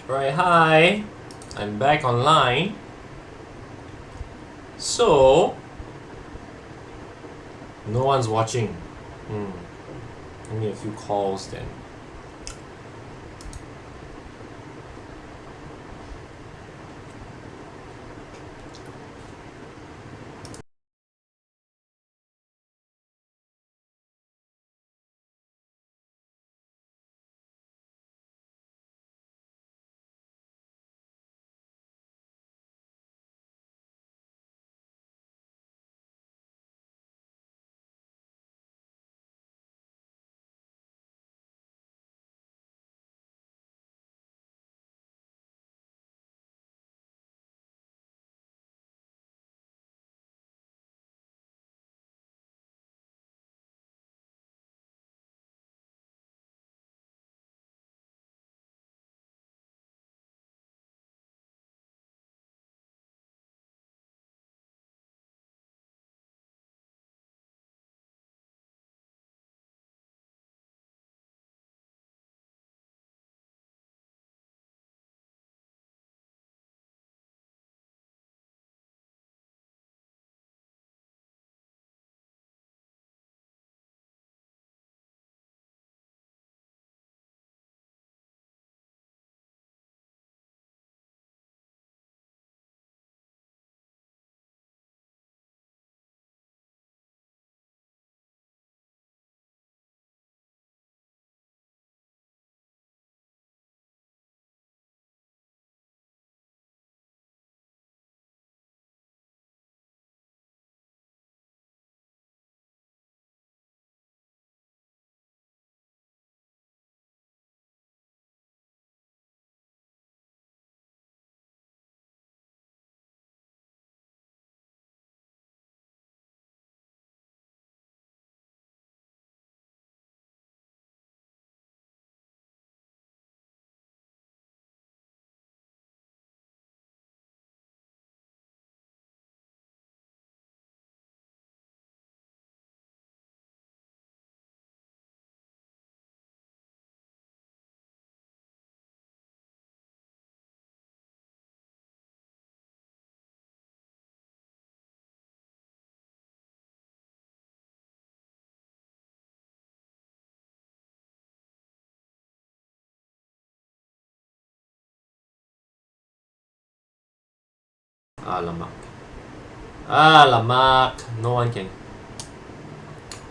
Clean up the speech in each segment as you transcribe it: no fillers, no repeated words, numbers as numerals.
Right, hi, I'm back online. So, no one's watching. Give me a few calls then. Alamak. Alamak. No one can.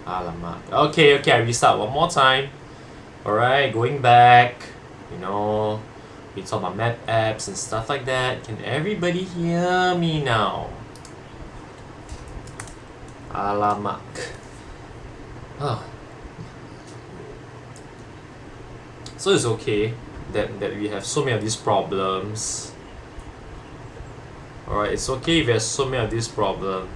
Alamak. Okay, I restart one more time. Alright, going back. You know, we talk about map apps and stuff like that. Can everybody hear me now? Alamak. Ah. So it's okay that we have so many of these problems. Alright, it's okay if there's so many of these problems.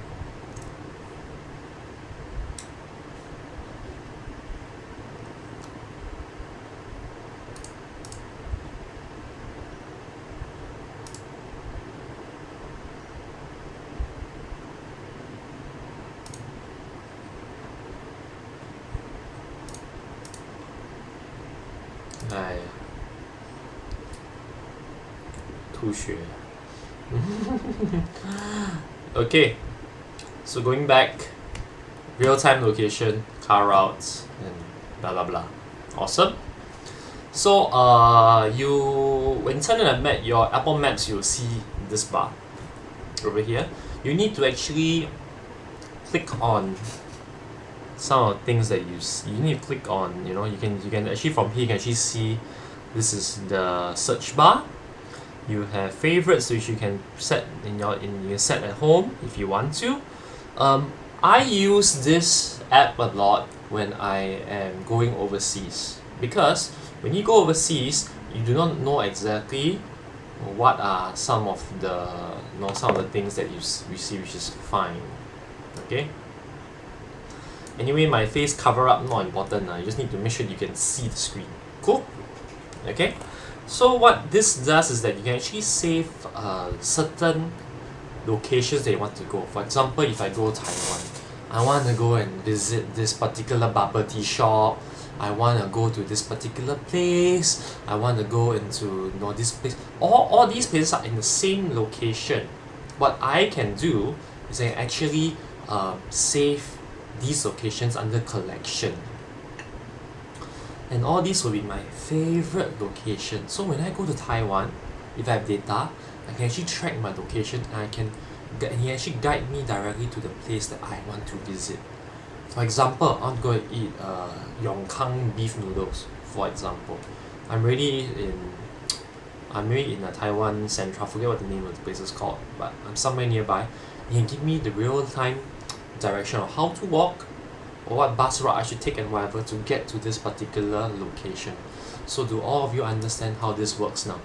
Ai, 吐血. Okay, so going back, real-time location, car routes, and blah blah blah. Awesome. So when you turn on a map, your Apple Maps, you'll see this bar over here. You need to actually click on some of the things that you need to click on. You know, you can actually from here you can actually see this is the search bar. You have favorites which you can set you set at home if you want to. I use this app a lot when I am going overseas because when you go overseas, you do not know exactly what are some of the things that you see, which is fine. Okay. Anyway, my face cover up not important. You just need to make sure you can see the screen. Cool. Okay. So what this does is that you can actually save certain locations that you want to go. For example, if I go Taiwan, I want to go and visit this particular bubble tea shop, I want to go to this particular place, I want to go into this place. All these places are in the same location. What I can do is I actually save these locations under collection. And all these will be my favorite location. So when I go to Taiwan, if I have data, I can actually track my location and he actually guide me directly to the place that I want to visit. For example, I want to go and eat Yongkang beef noodles, for example. I'm really in a Taiwan Central, I forget what the name of the place is called, but I'm somewhere nearby. You can give me the real-time direction of how to walk or what bus route I should take and whatever to get to this particular location. So do all of you understand how this works now?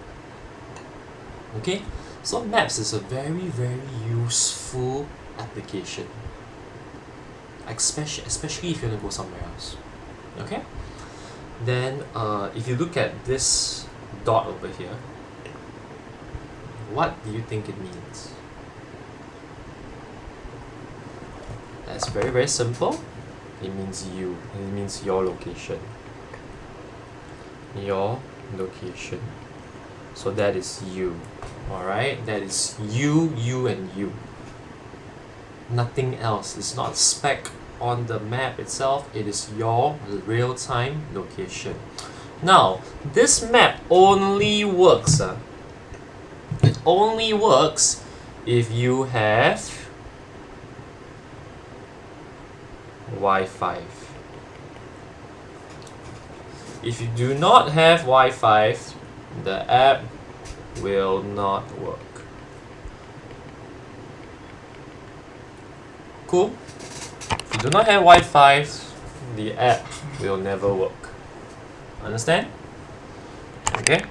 Okay? So maps is a very, very useful application. Especially if you want to go somewhere else. Okay? Then if you look at this dot over here, what do you think it means? That's very, very simple. It means you. It means your location. Your location. So that is you. Alright? That is you, and you. Nothing else. It's not a speck on the map itself. It is your real-time location. Now, this map only works. It only works if you have Wi-Fi. If you do not have Wi-Fi, the app will not work. Cool? If you do not have Wi-Fi, the app will never work. Understand? Okay?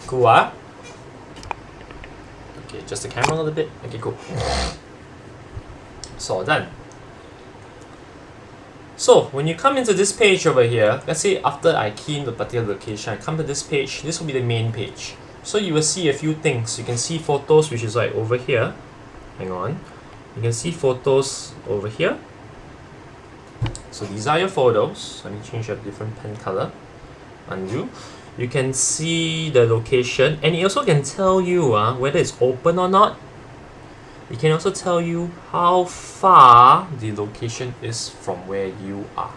Cool, ah? Okay, adjust the camera a little bit. Okay, cool. So, done. So, when you come into this page over here, let's say after I key in the particular location, I come to this page, this will be the main page. So you will see a few things. You can see photos, which is like over here. Hang on. You can see photos over here. So these are your photos. Let me change a different pen color. Undo. You can see the location, and it also can tell you whether it's open or not. It can also tell you how far the location is from where you are.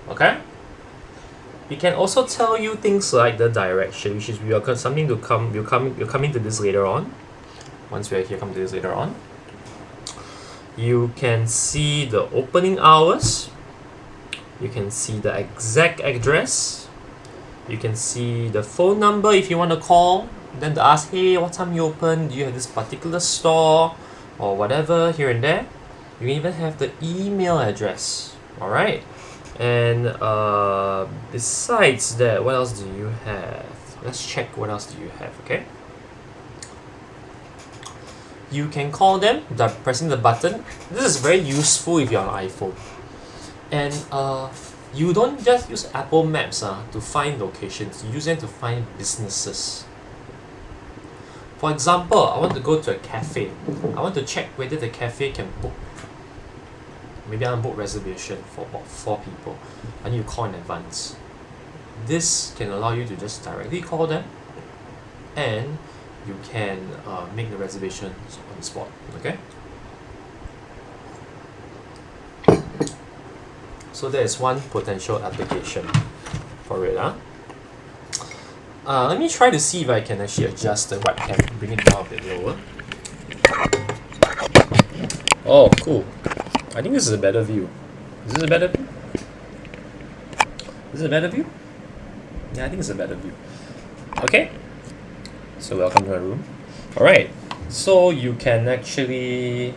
Okay? It can also tell you things like the direction, which is we're coming to this later on. Once we are here, come to this later on. You can see the opening hours. You can see the exact address. You can see the phone number if you want to call. Then to ask, hey, what time you open? Do you have this particular store? Or whatever, here and there. You can even have the email address. Alright? And besides that, what else do you have? Let's check what else do you have, okay? You can call them by pressing the button. This is very useful if you're on iPhone. And you don't just use Apple Maps to find locations. You use them to find businesses. For example, I want to go to a cafe. I want to check whether the cafe can book. Maybe I want to book reservation for about 4 people. I need to call in advance. This can allow you to just directly call them, and you can make the reservations on the spot. Okay. So there is one potential application for it. Let me try to see if I can actually adjust the webcam, bring it down a bit lower. Oh, cool. I think this is a better view. Is this a better view? Is this a better view? Yeah, I think it's a better view. Okay. So welcome to my room. Alright. So you can actually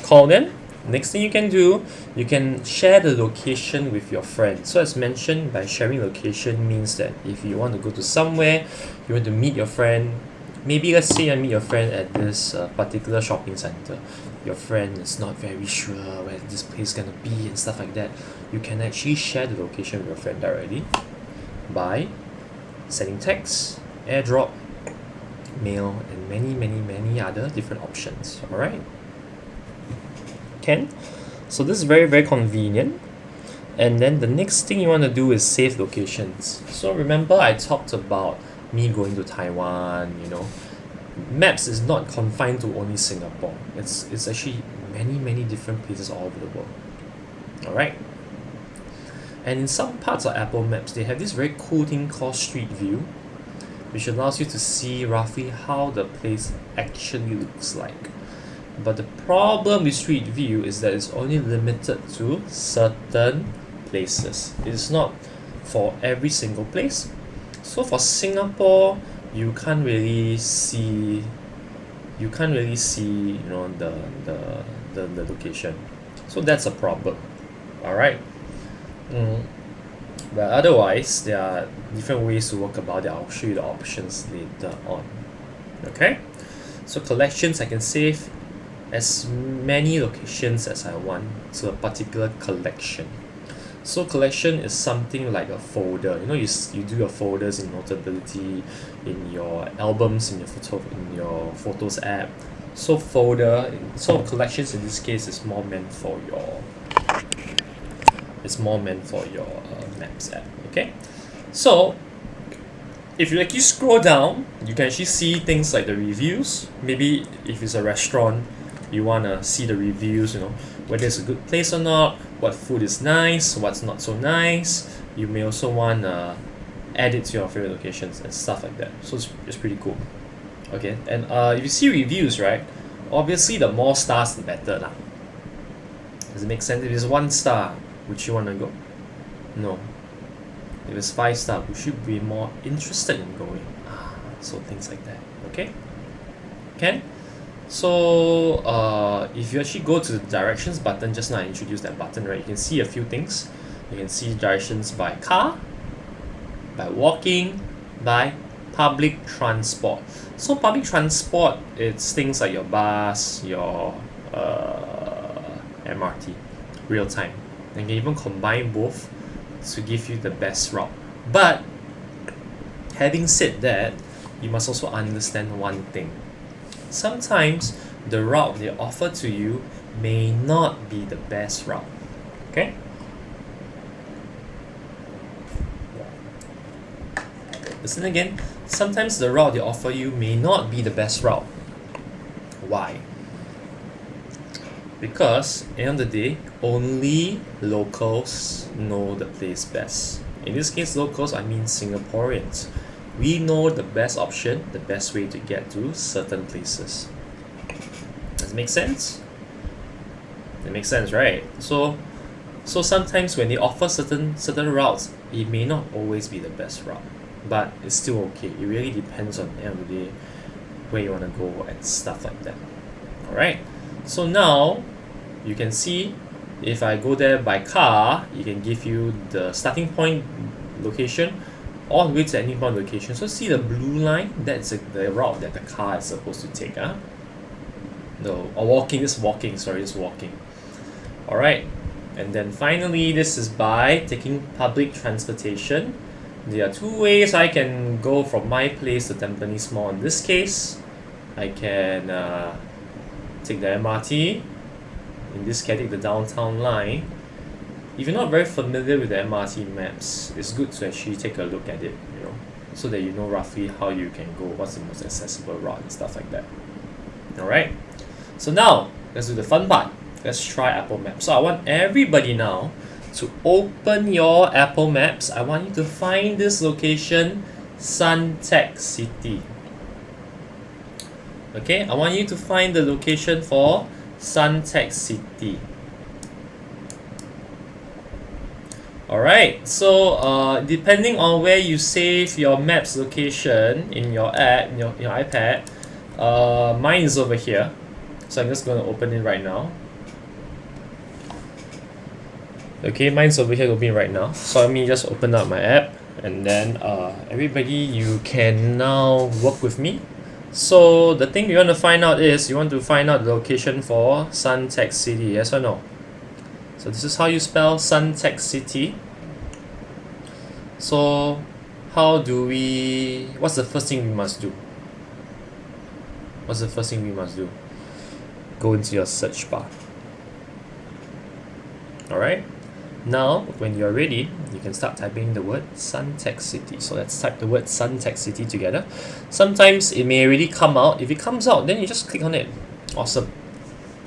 call them. Next thing you can do, you can share the location with your friend. So as mentioned, by sharing location means that if you want to go to somewhere, you want to meet your friend, maybe let's say you meet your friend at this particular shopping center. Your friend is not very sure where this place is gonna be and stuff like that. You can actually share the location with your friend directly by sending text, airdrop, mail, and many other different options. Alright? Can? So this is very, very convenient. And then the next thing you want to do is save locations. So remember I talked about me going to Taiwan, you know. Maps is not confined to only Singapore. It's actually many different places all over the world. Alright? And in some parts of Apple Maps, they have this very cool thing called Street View, which allows you to see roughly how the place actually looks like. But the problem with Street View is that it's only limited to certain places. It's not for every single place. So for Singapore, you can't really see you know the location. So that's a problem. Alright. But otherwise, there are different ways to work about it. I'll show you the options later on. Okay? So collections, I can save as many locations as I want to a particular collection. So collection is something like a folder. You know, you do your folders in Notability, in your albums, in your Photos app. So collections in this case is more meant for your Maps app. Okay, so if you actually scroll down, you can actually see things like the reviews. Maybe if it's a restaurant, you wanna see the reviews. You know, whether it's a good place or not, what food is nice, what's not so nice. You may also wanna add it to your favorite locations and stuff like that. So it's pretty cool. Okay, and if you see reviews, right, obviously the more stars the better lah. Does it make sense? If it's 1 star, would you wanna go? No. If it's 5 star, would you be more interested in going? So things like that. Okay? Can? So if you actually go to the directions button, just now I introduced that button, right? You can see a few things. You can see directions by car, by walking, by public transport. So public transport, it's things like your bus, your MRT, real time. And you can even combine both to give you the best route. But having said that, you must also understand one thing. Sometimes the route they offer to you may not be the best route. Okay? Listen again. Sometimes the route they offer you may not be the best route. Why? Because at the end of the day, only locals know the place best. In this case, locals, I mean Singaporeans. We know the best option, the best way to get to certain places. Does it make sense? It makes sense, right? So sometimes when they offer certain routes, it may not always be the best route, but it's still okay. It really depends on the end of the day where you want to go and stuff like that. Alright, so now you can see if I go there by car, it can give you the starting point location all the way to any point location. So see the blue line, that's the route that the car is supposed to take. No, or walking. Alright, and then finally this is by taking public transportation. There are 2 ways I can go from my place to Tampines Mall. In this case, I can take the MRT. In this case, take the downtown line. If you're not very familiar with the MRT maps, it's good to actually take a look at it, you know, so that you know roughly how you can go, what's the most accessible route and stuff like that. Alright, so now let's do the fun part. Let's try Apple Maps. So I want everybody now to open your Apple Maps. I want you to find this location, Suntec City. Okay, I want you to find the location for Suntec City. Alright, so depending on where you save your maps location in your app, in your iPad, mine is over here. So I'm just going to open it right now. Okay, mine's over here open right now. So let me just open up my app, and then everybody, you can now work with me. So the thing you want to find out is you want to find out the location for Suntec City, yes or no? So this is how you spell Suntec City. So what's the first thing we must do? Go into your search bar. Alright? Now, when you're ready, you can start typing the word Suntec City. So let's type the word Suntec City together. Sometimes it may already come out. If it comes out, then you just click on it. Awesome.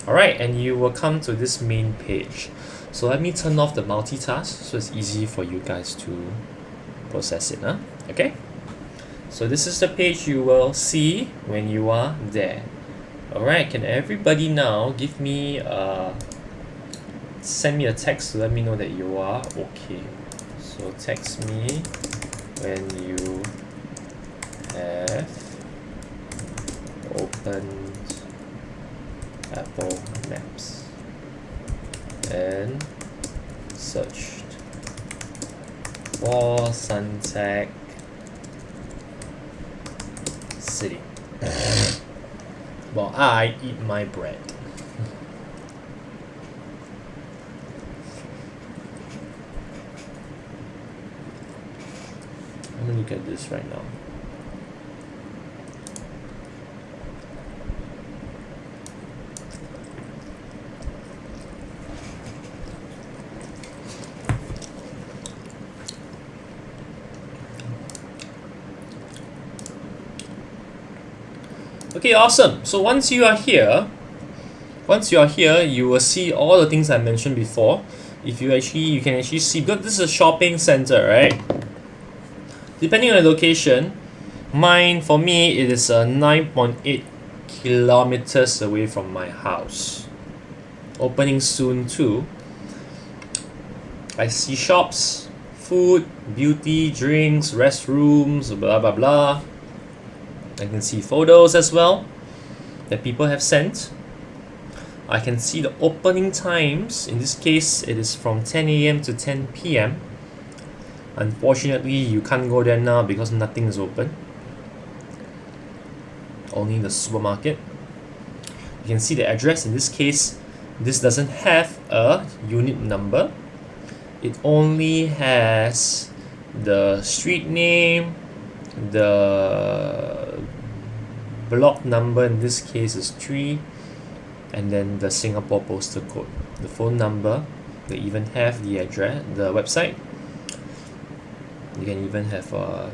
Alright, and you will come to this main page. So let me turn off the multitask so it's easy for you guys to process it. Okay? So this is the page you will see when you are there. Alright, can everybody now give me send me a text to let me know that you are okay. So text me when you have opened Apple Maps and searched for Suntec City. While I eat my bread. Let me look at this right now. Okay, awesome. So once you are here, you will see all the things I mentioned before. If you can actually see, because this is a shopping center, right? Depending on the location, for me, it is 9.8 kilometers away from my house. Opening soon too. I see shops, food, beauty, drinks, restrooms, blah blah blah. I can see photos as well that people have sent. I can see the opening times. In this case, it is from 10 a.m. to 10 p.m. Unfortunately, you can't go there now because nothing is open. Only the supermarket. You can see the address. In this case, this doesn't have a unit number. It only has the street name, the block number, in this case is 3, and then the Singapore postal code, the phone number. They even have the address, the website. You can even have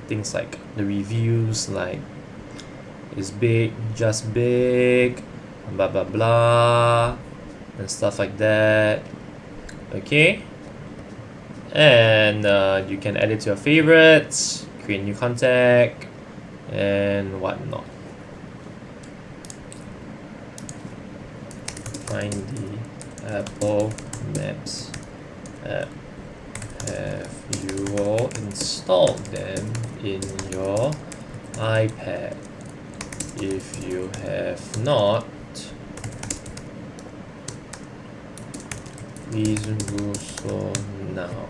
things like the reviews, like is big, just big, blah blah blah, and stuff like that. Okay, and you can add it to your favorites, create new contact, and whatnot. Find the Apple Maps app. Have you all installed them in your iPad? If you have not, please do so now.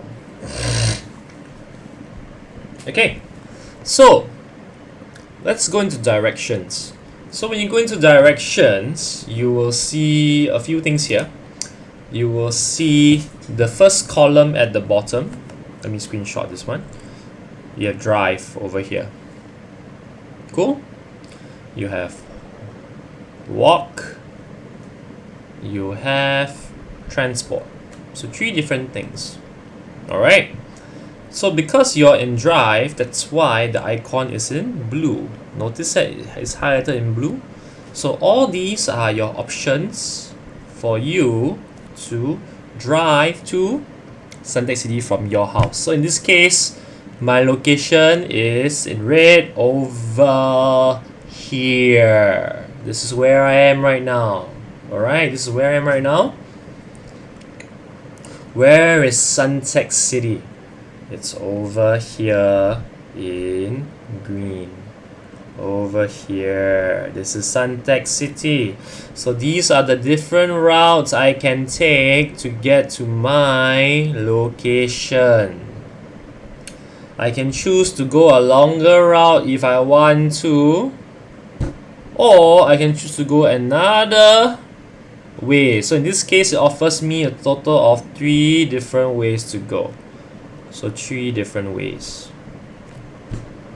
Okay, so let's go into directions. So when you go into directions, you will see a few things here. You will see the first column at the bottom. Let me screenshot this one. You have drive over here. Cool. You have walk. You have transport. So 3 different things. Alright. So because you're in drive, that's why the icon is in blue. Notice that it's highlighted in blue. So all these are your options for you to drive to Suntec City from your house. So in this case, my location is in red over here. This is where I am right now. Alright, this is where I am right now. Where is Suntec City? It's over here in green. Over here. This is Suntec City. So these are the different routes I can take to get to my location. I can choose to go a longer route if I want to, or I can choose to go another way. So in this case, it offers me a total of 3 different ways to go. So 3 different ways.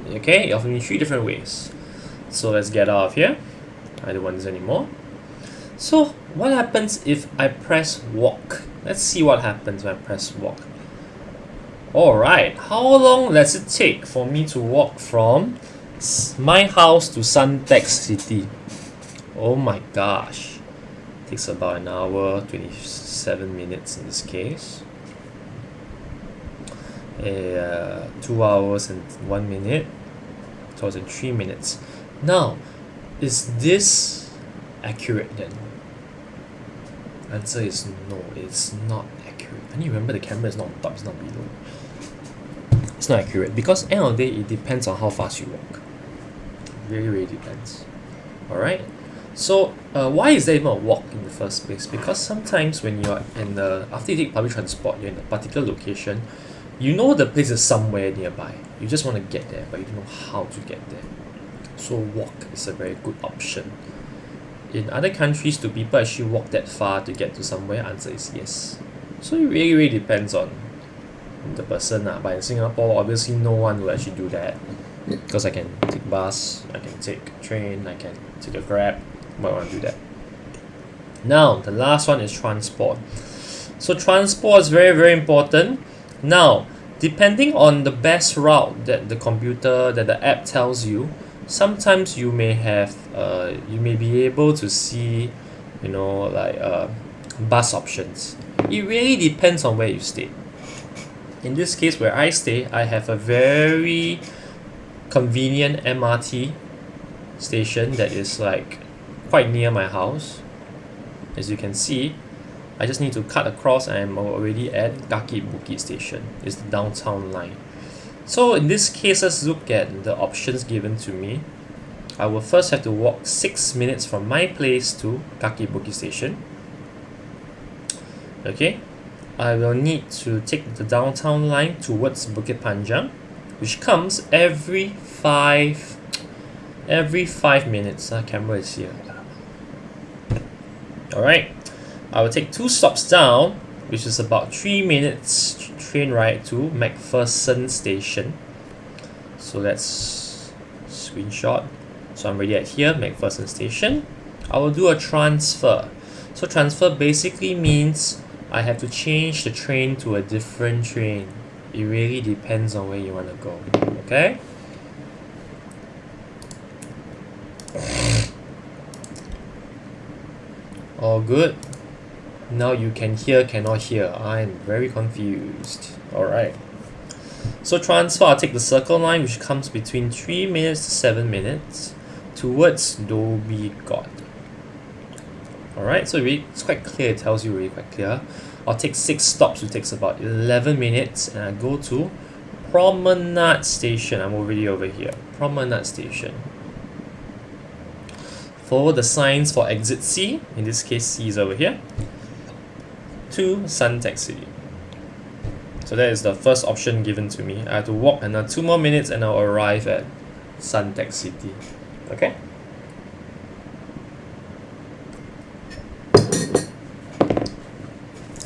Okay, it offers me 3 different ways. So let's get out of here. I don't want this anymore. So what happens if I press walk? Let's see what happens when I press walk. Alright, how long does it take for me to walk from my house to Suntec City? Oh my gosh. It takes about an hour, 27 minutes in this case. 2 hours and 1 minute. 2 hours and 3 minutes. Now, is this accurate then? Answer is no, it's not accurate. I need to remember the camera is not on top, it's not below. It's not accurate because end of the day it depends on how fast you walk. Really depends. Alright? So why is there even a walk in the first place? Because sometimes when you're in the after you take public transport, you're in a particular location, you know the place is somewhere nearby. You just want to get there, but you don't know how to get there. So walk is a very good option. In other countries, do people actually walk that far to get to somewhere? Answer is yes. So it really depends on the person. But in Singapore, obviously no one will actually do that. Because I can take bus, I can take train, I can take a Grab. Why want to do that? Now, the last one is transport. So transport is very important. Now, depending on the best route that the computer, that the app tells you, sometimes you may have you may be able to see, you know, like bus options. It really depends on where you stay. In this case, where I stay, I have a very convenient MRT station that is like quite near my house. As you can see, I just need to cut across and I'm already at Kaki Bukit station. It's the downtown line. So in this case, let's look at the options given to me. I will first have to walk 6 minutes from my place to Kaki Bukit station. Okay, I will need to take the downtown line towards Bukit Panjang, which comes every 5 minutes. Camera is here. Alright, I will take 2 stops down, which is about 3 minutes train ride to MacPherson station. So let's screenshot. So I'm already at here, MacPherson station. I will do a transfer. So transfer basically means I have to change the train to a different train. It really depends on where you want to go. Okay? All good. Now you can hear, cannot hear. I'm very confused. Alright. So transfer, I'll take the circle line, which comes between 3 minutes to 7 minutes, towards Dhoby Ghaut. Alright, so it's quite clear, it tells you really quite clear. I'll take 6 stops, which takes about 11 minutes, and I go to Promenade Station. I'm already over here. Promenade Station. Follow the signs for exit C, in this case C is over here, to Suntec City. So that is the first option given to me. I have to walk another 2 more minutes and I'll arrive at Suntec City. Okay?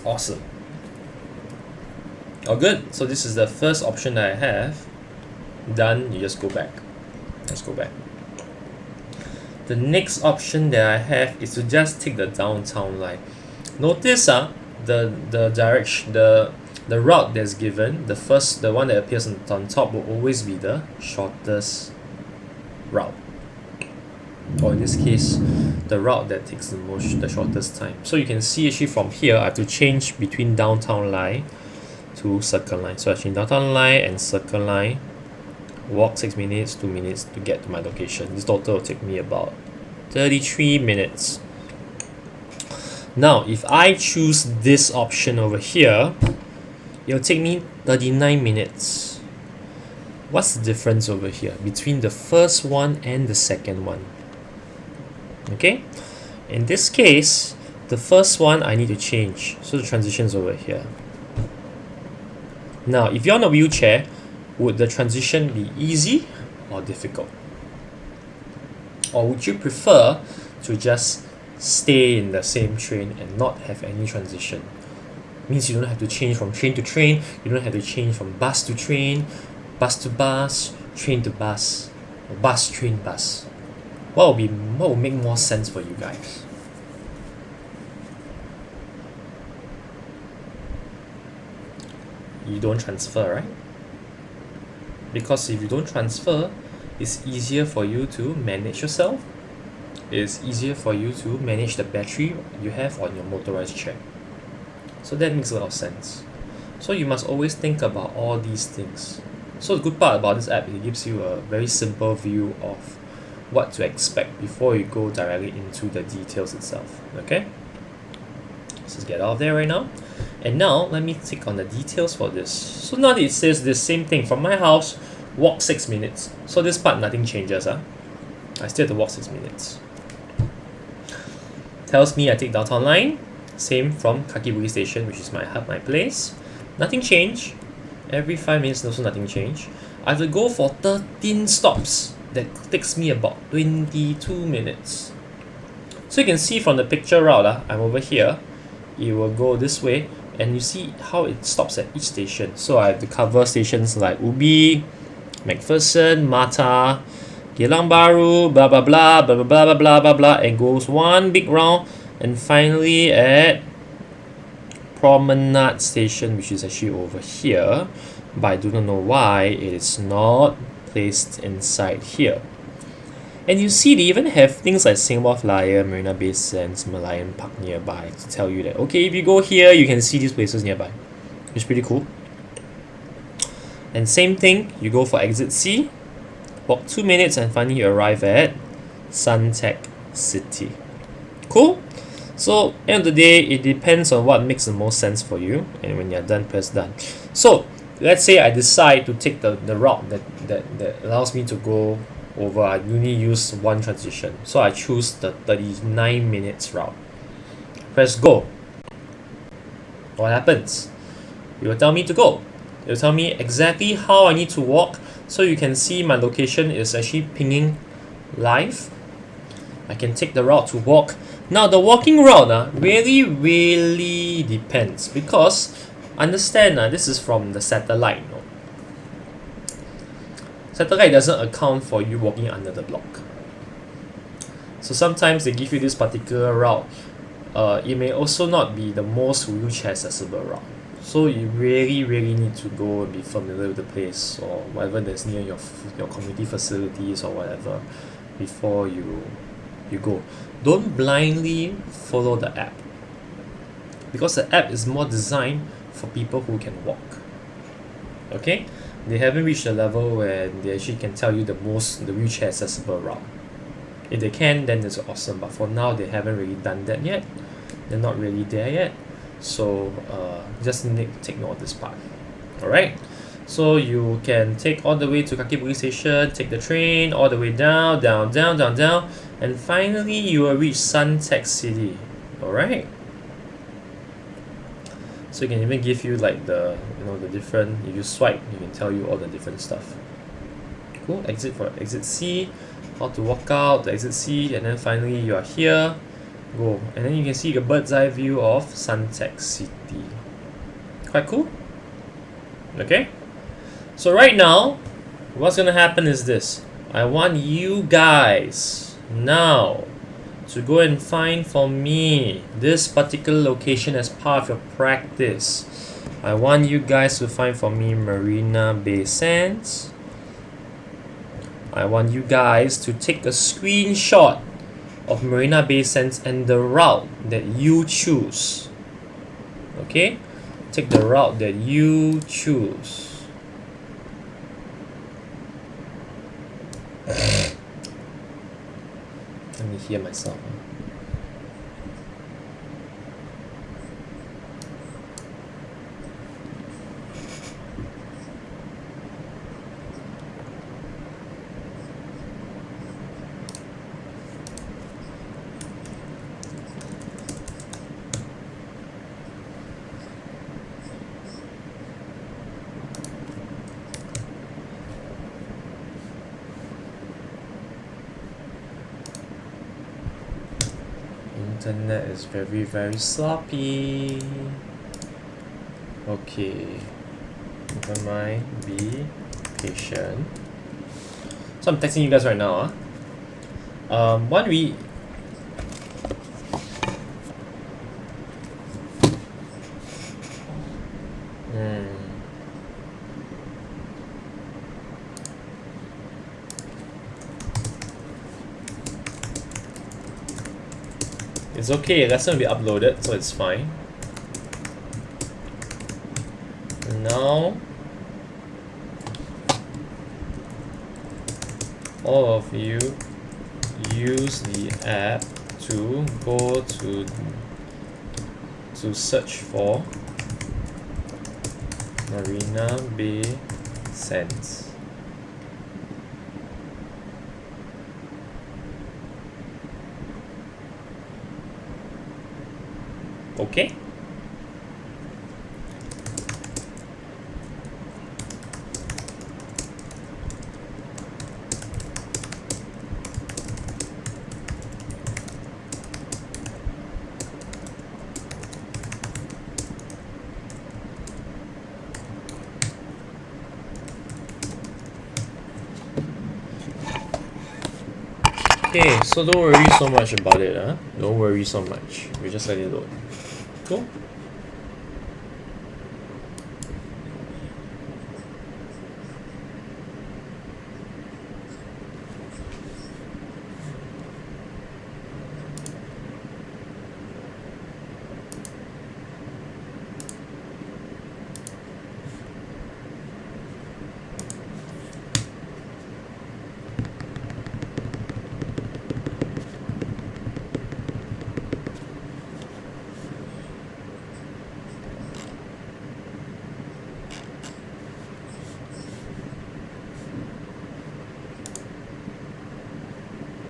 Awesome. Oh good, so this is the first option that I have. Done, you just go back. Let's go back. The next option that I have is to just take the downtown line. Notice the direction, the route that's given, the one that appears on top will always be the shortest route. Or in this case, the route that takes the shortest time. So you can see actually from here I have to change between downtown line to circle line. So I change downtown line and circle line. Walk 6 minutes, 2 minutes to get to my location. This total will take me about 33 minutes. Now, if I choose this option over here, it'll take me 39 minutes. What's the difference over here between the first one and the second one? Okay, in this case, the first one I need to change. So the transition is over here. Now, if you're on a wheelchair, would the transition be easy or difficult? Or would you prefer to just stay in the same train and not have any transition? Means you don't have to change from train to train, you don't have to change from bus to train, bus to bus, train to bus, or bus, train, bus. What will make more sense for you guys? you don't transfer, right? Because if you don't transfer, it's easier for you to manage yourself. It's easier for you to manage the battery you have on your motorized chair. So that makes a lot of sense. So you must always think about all these things. So the good part about this app, it gives you a very simple view of what to expect before you go directly into the details itself. Okay? Let's just get out of there right now. And now let me click on the details for this. So now it says the same thing. From my house, walk 6 minutes. So this part nothing changes. I still have to walk 6 minutes. Tells me I take downtown line. Same from Kaki Bukit station, which is my hub, my place. Nothing changed. Every 5 minutes also nothing changed. I have to go for 13 stops. That takes me about 22 minutes. So you can see from the picture route, I'm over here. It will go this way, and you see how it stops at each station. So I have to cover stations like Ubi, MacPherson, Mata, Geylang Bahru, blah blah blah blah blah blah blah blah blah, and goes one big round, and finally at Promenade Station, which is actually over here, but I do not know why it is not placed inside here. And you see they even have things like Singapore Flyer, Marina Bay Sands, Merlion Park nearby to tell you that, okay, if you go here, you can see these places nearby. It's pretty cool. And same thing, you go for exit C, walk 2 minutes, and finally you arrive at Suntec City. Cool? So, end of the day, it depends on what makes the most sense for you, and when you're done, press done. So, let's say I decide to take the route that allows me to go over. I only use one transition, so I choose the 39 minutes route. Press go. What happens? It will tell me to go. It will tell me exactly how I need to walk, so you can see my location is actually pinging live. I can take the route to walk. Now the walking route really depends, because understand this is from the satellite. Satellite doesn't account for you walking under the block. So sometimes they give you this particular route. It may also not be the most wheelchair accessible route. So you really need to go and be familiar with the place or whatever that's near your community facilities or whatever before you go. Don't blindly follow the app, because the app is more designed for people who can walk. Okay? They haven't reached a level where they actually can tell you the wheelchair accessible route. If they can, then that's awesome, but for now they haven't really done that yet. They're not really there yet. So just need to take note of this part. Alright? So you can take all the way to Kaki Bukit station, take the train all the way down, and finally you will reach Suntec City. Alright? So it can even give you like the different, if you swipe, you can tell you all the different stuff. Cool. Exit for exit C, how to walk out to exit C, and then finally you are here. Go. And then you can see the bird's eye view of Suntec City. Quite cool. Okay? So right now, what's gonna happen is this. I want you guys now to go and find for me this particular location as part of your practice. I want you guys to find for me Marina Bay Sands. I want you guys to take a screenshot of Marina Bay Sands and the route that you choose. Okay? Take the route that you choose. Let me hear myself. Internet is very sloppy. Okay, never mind, be patient. So I'm texting you guys right now. One we It's okay, lesson will be uploaded, so it's fine. And now all of you use the app to go to search for Marina Bay Sands. Okay? Okay, so don't worry so much about it, huh? Don't worry so much. We just let it load. Cool.